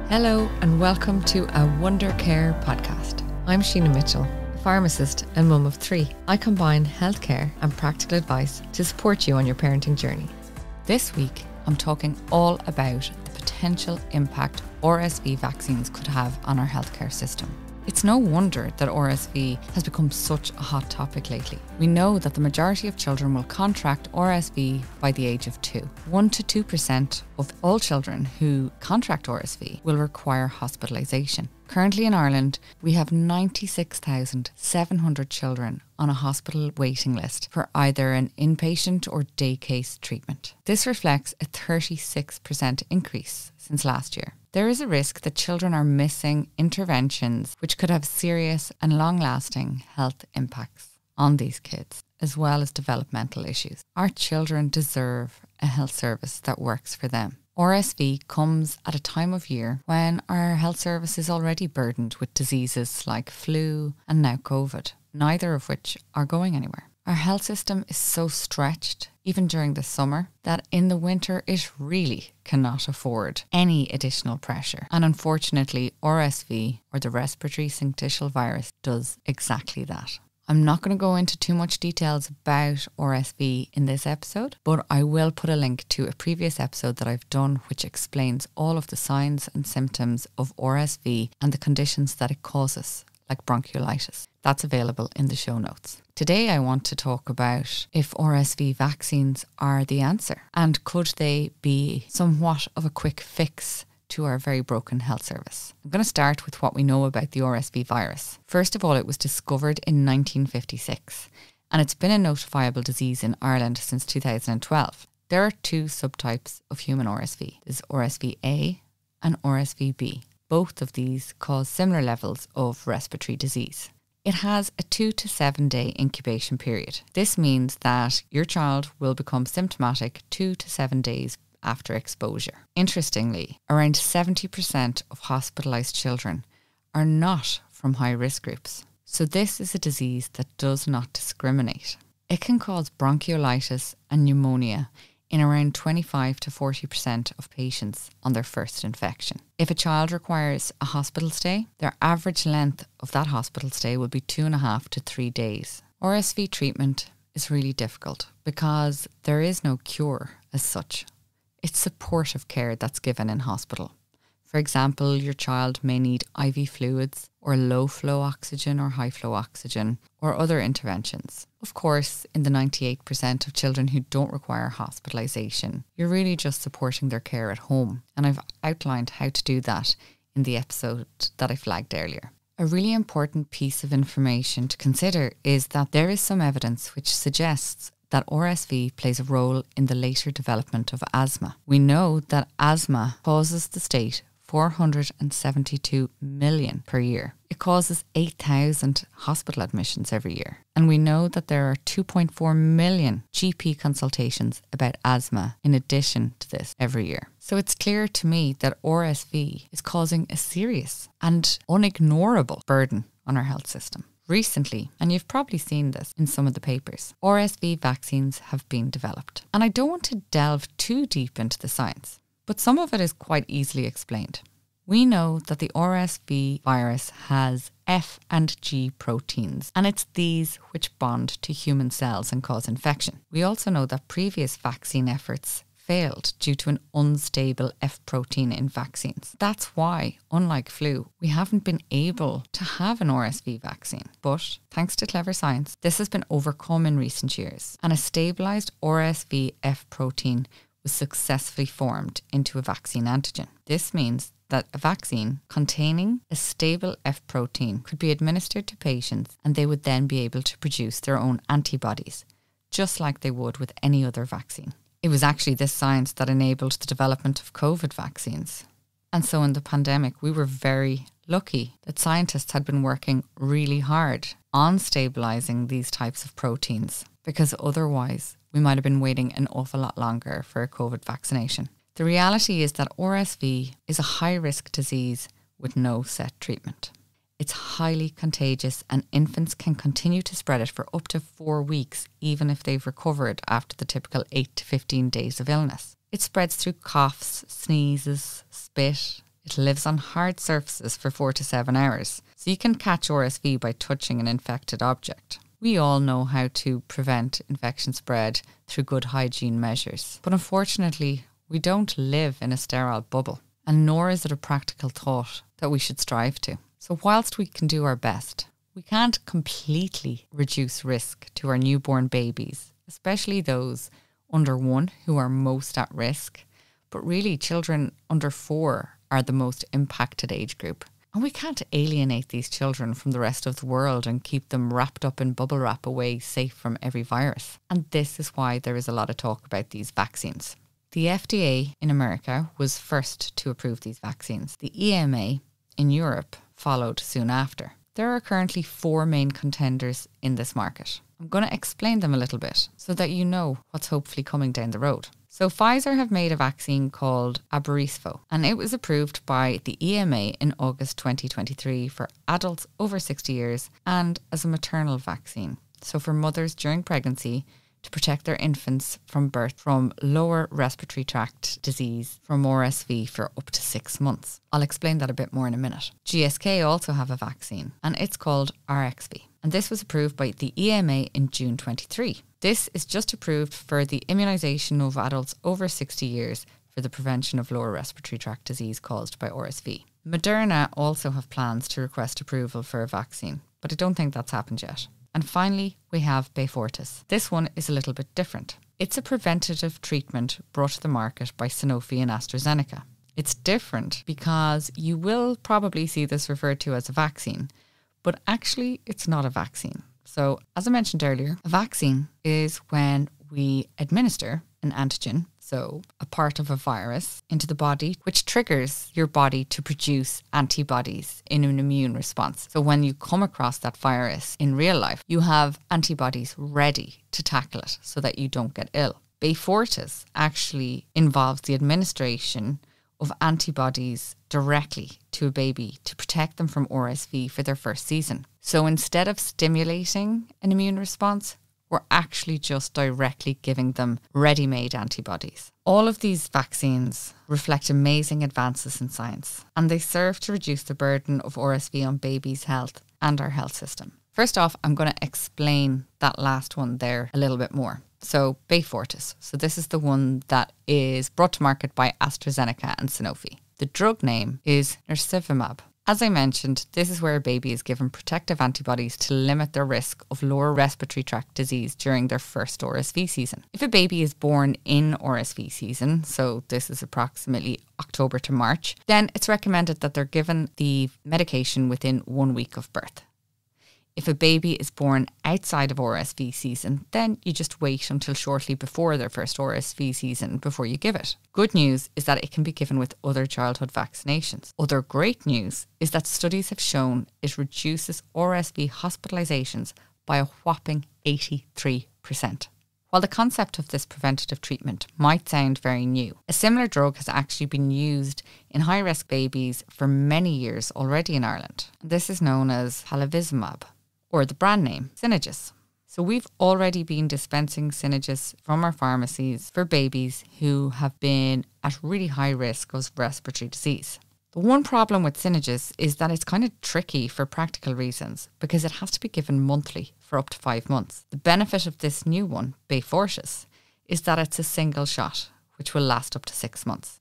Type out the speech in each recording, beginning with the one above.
Hello and welcome to a Wonder Care podcast. I'm Sheena Mitchell, a pharmacist and mum of 3. I combine healthcare and practical advice to support you on your parenting journey. This week, I'm talking all about the potential impact RSV vaccines could have on our healthcare system. It's no wonder that RSV has become such a hot topic lately. We know that the majority of children will contract RSV by the age of 2. 1 to 2% of all children who contract RSV will require hospitalisation. Currently in Ireland, we have 96,700 children on a hospital waiting list for either an inpatient or day case treatment. This reflects a 36% increase since last year. There is a risk that children are missing interventions which could have serious and long-lasting health impacts on these kids, as well as developmental issues. Our children deserve a health service that works for them. RSV comes at a time of year when our health service is already burdened with diseases like flu and now COVID, neither of which are going anywhere. Our health system is so stretched, even during the summer, that in the winter it really cannot afford any additional pressure. And unfortunately, RSV, or the respiratory syncytial virus, does exactly that. I'm not going to go into too much details about RSV in this episode, but I will put a link to a previous episode that I've done which explains all of the signs and symptoms of RSV and the conditions that it causes, like bronchiolitis. That's available in the show notes. Today I want to talk about if RSV vaccines are the answer, and could they be somewhat of a quick fix to our very broken health service. I'm going to start with what we know about the RSV virus. First of all, it was discovered in 1956, and it's been a notifiable disease in Ireland since 2012. There are 2 subtypes of human RSV. There's RSV-A and RSV-B. Both of these cause similar levels of respiratory disease. It has a 2 to 7 day incubation period. This means that your child will become symptomatic 2 to 7 days after exposure. Interestingly, around 70% of hospitalised children are not from high-risk groups. So this is a disease that does not discriminate. It can cause bronchiolitis and pneumonia in around 25 to 40% of patients on their first infection. If a child requires a hospital stay, their average length of that hospital stay will be 2.5 to 3 days. RSV treatment is really difficult because there is no cure as such. It's supportive care that's given in hospital. For example, your child may need IV fluids or low flow oxygen or high flow oxygen or other interventions. Of course, in the 98% of children who don't require hospitalisation, you're really just supporting their care at home. And I've outlined how to do that in the episode that I flagged earlier. A really important piece of information to consider is that there is some evidence which suggests that RSV plays a role in the later development of asthma. We know that asthma causes the state 472 million per year. It causes 8,000 hospital admissions every year. And we know that there are 2.4 million GP consultations about asthma in addition to this every year. So it's clear to me that RSV is causing a serious and unignorable burden on our health system. Recently, and you've probably seen this in some of the papers, RSV vaccines have been developed. And I don't want to delve too deep into the science, but some of it is quite easily explained. We know that the RSV virus has F and G proteins, and it's these which bond to human cells and cause infection. We also know that previous vaccine efforts failed due to an unstable F protein in vaccines. That's why, unlike flu, we haven't been able to have an RSV vaccine. But thanks to clever science, this has been overcome in recent years, and a stabilised RSV F protein was successfully formed into a vaccine antigen. This means that a vaccine containing a stable F protein could be administered to patients, and they would then be able to produce their own antibodies, just like they would with any other vaccine. It was actually this science that enabled the development of COVID vaccines. And so in the pandemic, we were very lucky that scientists had been working really hard on stabilising these types of proteins, because otherwise we might have been waiting an awful lot longer for a COVID vaccination. The reality is that RSV is a high-risk disease with no set treatment. It's highly contagious, and infants can continue to spread it for up to 4 weeks, even if they've recovered after the typical 8 to 15 days of illness. It spreads through coughs, sneezes, spit. It lives on hard surfaces for 4 to 7 hours, so you can catch RSV by touching an infected object. We all know how to prevent infection spread through good hygiene measures, but unfortunately, we don't live in a sterile bubble, and nor is it a practical thought that we should strive to. So whilst we can do our best, we can't completely reduce risk to our newborn babies, especially those under 1 who are most at risk. But really, children under 4 are the most impacted age group. And we can't alienate these children from the rest of the world and keep them wrapped up in bubble wrap away safe from every virus. And this is why there is a lot of talk about these vaccines. The FDA in America was first to approve these vaccines. The EMA in Europe followed soon after. There are currently 4 main contenders in this market. I'm going to explain them a little bit so that you know what's hopefully coming down the road. So Pfizer have made a vaccine called Abrysvo, and it was approved by the EMA in August 2023 for adults over 60 years and as a maternal vaccine. So for mothers during pregnancy to protect their infants from birth from lower respiratory tract disease from RSV for up to 6 months. I'll explain that a bit more in a minute. GSK also have a vaccine, and it's called RSV. And this was approved by the EMA in June 23. This is just approved for the immunisation of adults over 60 years for the prevention of lower respiratory tract disease caused by RSV. Moderna also have plans to request approval for a vaccine, but I don't think that's happened yet. And finally, we have Beyfortus. This one is a little bit different. It's a preventative treatment brought to the market by Sanofi and AstraZeneca. It's different because you will probably see this referred to as a vaccine, but actually it's not a vaccine. So as I mentioned earlier, a vaccine is when we administer an antigen, so a part of a virus, into the body, which triggers your body to produce antibodies in an immune response. So when you come across that virus in real life, you have antibodies ready to tackle it so that you don't get ill. Beyfortus actually involves the administration of antibodies directly to a baby to protect them from RSV for their first season. So instead of stimulating an immune response, we're actually just directly giving them ready-made antibodies. All of these vaccines reflect amazing advances in science, and they serve to reduce the burden of RSV on babies' health and our health system. First off, I'm going to explain that last one there a little bit more. So Beyfortus. So this is the one that is brought to market by AstraZeneca and Sanofi. The drug name is nirsevimab. As I mentioned, this is where a baby is given protective antibodies to limit their risk of lower respiratory tract disease during their first RSV season. If a baby is born in RSV season, so this is approximately October to March, then it's recommended that they're given the medication within 1 week of birth. If a baby is born outside of RSV season, then you just wait until shortly before their first RSV season before you give it. Good news is that it can be given with other childhood vaccinations. Other great news is that studies have shown it reduces RSV hospitalizations by a whopping 83%. While the concept of this preventative treatment might sound very new, a similar drug has actually been used in high-risk babies for many years already in Ireland. This is known as palivizumab, or the brand name, Synagis. So we've already been dispensing Synagis from our pharmacies for babies who have been at really high risk of respiratory disease. The one problem with Synagis is that it's kind of tricky for practical reasons because it has to be given monthly for up to 5 months. The benefit of this new one, Beyfortus, is that it's a single shot, which will last up to 6 months.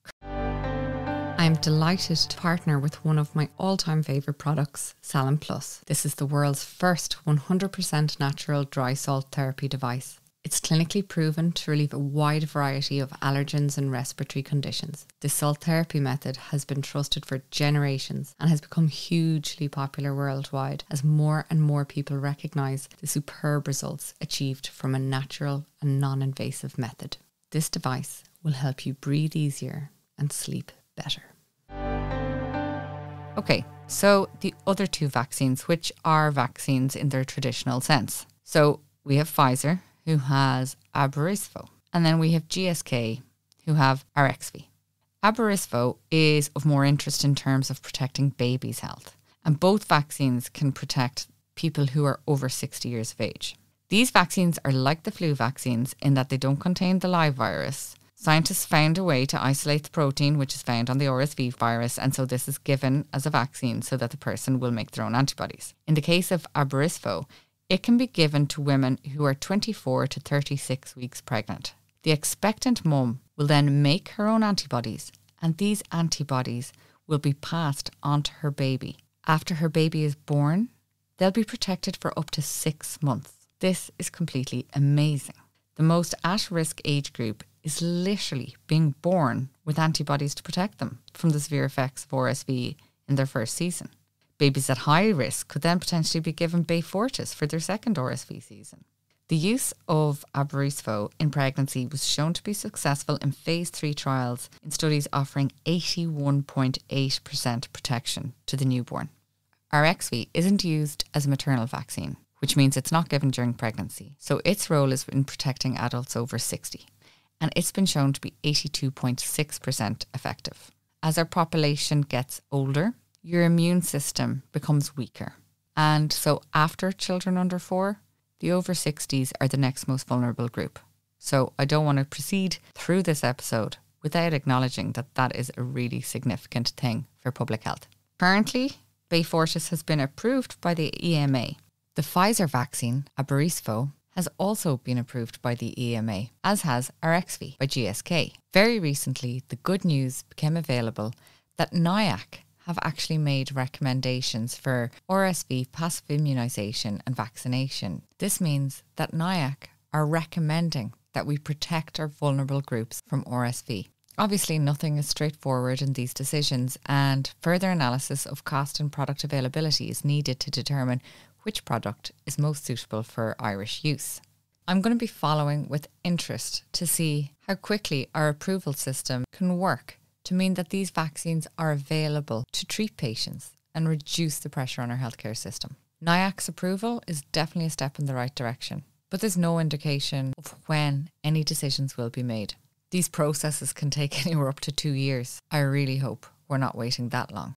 I'm delighted to partner with one of my all-time favourite products, Saline Plus. This is the world's first 100% natural dry salt therapy device. It's clinically proven to relieve a wide variety of allergens and respiratory conditions. This salt therapy method has been trusted for generations and has become hugely popular worldwide as more and more people recognise the superb results achieved from a natural and non-invasive method. This device will help you breathe easier and sleep better. Okay, so the other 2 vaccines, which are vaccines in their traditional sense. So we have Pfizer, who has Abrysvo, and then we have GSK, who have RSV. Abrysvo is of more interest in terms of protecting babies' health, and both vaccines can protect people who are over 60 years of age. These vaccines are like the flu vaccines in that they don't contain the live virus, Scientists found a way to isolate the protein which is found on the RSV virus, and so this is given as a vaccine so that the person will make their own antibodies. In the case of Abrysvo, it can be given to women who are 24 to 36 weeks pregnant. The expectant mum will then make her own antibodies, and these antibodies will be passed on to her baby. After her baby is born, they'll be protected for up to 6 months. This is completely amazing. The most at-risk age group is literally being born with antibodies to protect them from the severe effects of RSV in their first season. Babies at high risk could then potentially be given Beyfortus for their second RSV season. The use of Abrysvo in pregnancy was shown to be successful in phase 3 trials in studies offering 81.8% protection to the newborn. RSV isn't used as a maternal vaccine, which means it's not given during pregnancy, so its role is in protecting adults over 60, and it's been shown to be 82.6% effective. As our population gets older, your immune system becomes weaker, and so after children under 4, the over 60s are the next most vulnerable group. So I don't want to proceed through this episode without acknowledging that that is a really significant thing for public health. Currently, Beyfortus has been approved by the EMA. The Pfizer vaccine, Abrysvo, has also been approved by the EMA, as has RSV by GSK. Very recently, the good news became available that NIAC have actually made recommendations for RSV passive immunisation and vaccination. This means that NIAC are recommending that we protect our vulnerable groups from RSV. Obviously, nothing is straightforward in these decisions, and further analysis of cost and product availability is needed to determine which product is most suitable for Irish use. I'm going to be following with interest to see how quickly our approval system can work to mean that these vaccines are available to treat patients and reduce the pressure on our healthcare system. NIAC's approval is definitely a step in the right direction, but there's no indication of when any decisions will be made. These processes can take anywhere up to 2 years. I really hope we're not waiting that long.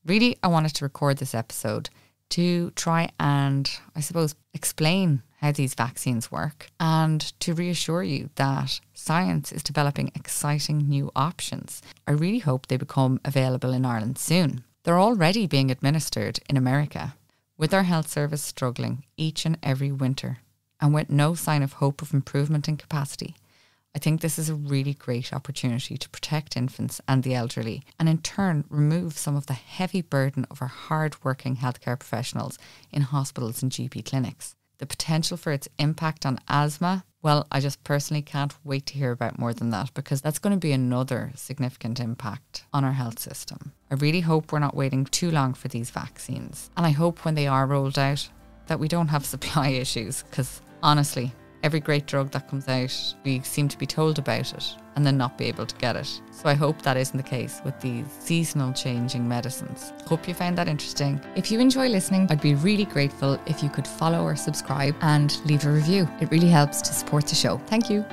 Really, I wanted to record this episode to try and, I suppose, explain how these vaccines work and to reassure you that science is developing exciting new options. I really hope they become available in Ireland soon. They're already being administered in America, with our health service struggling each and every winter and with no sign of hope of improvement in capacity. I think this is a really great opportunity to protect infants and the elderly and in turn remove some of the heavy burden of our hard-working healthcare professionals in hospitals and GP clinics. The potential for its impact on asthma, well, I just personally can't wait to hear about more than that, because that's going to be another significant impact on our health system. I really hope we're not waiting too long for these vaccines, and I hope when they are rolled out that we don't have supply issues, because honestly, every great drug that comes out, we seem to be told about it and then not be able to get it. So I hope that isn't the case with these seasonal changing medicines. Hope you found that interesting. If you enjoy listening, I'd be really grateful if you could follow or subscribe and leave a review. It really helps to support the show. Thank you.